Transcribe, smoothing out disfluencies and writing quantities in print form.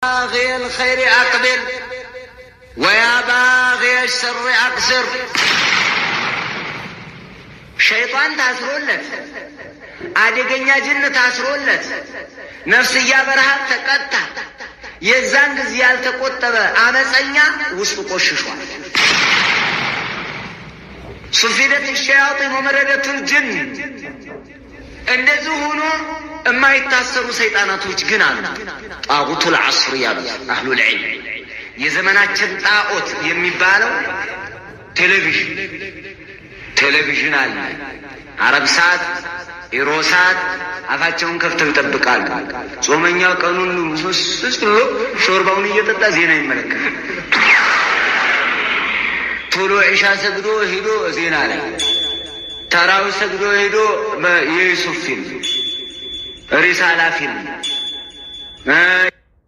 باغي الخير أقبل ويا باغي الشر أقصر. شيطان تاسرولت አደገኛ ጅን ታስሮለት ነፍስያ በረሃብ ተቀጣ። የዛን ጊዜ ያልተቆጠበ አመፀኛ ውስጡ ቆሽሿል። ሱፊደት الشياطين ومردة الجن እንደዚህ ሆኖ የማይታሰሩ ሰይጣናቶች ግን አሉ። ጣጉቱል ዐስር ያሉ አህሉል ዒልም የዘመናችን ጣዖት የሚባለው ቴሌቪዥን አለ። አረብ ሰዓት ኢሮሳት አፋቸውን ከፍተው ይጠብቃሉ። ጾመኛው ቀኑን ሙስስ ብሎ ሾርባውን እየጠጣ ዜና ይመለከታል። ቶሎ ዒሻ ሰግዶ ሄዶ ዜና ላይ ተራው ሰግዶ ሄዶ የዩሱፍ ፊልም ሪሳላ ፊልም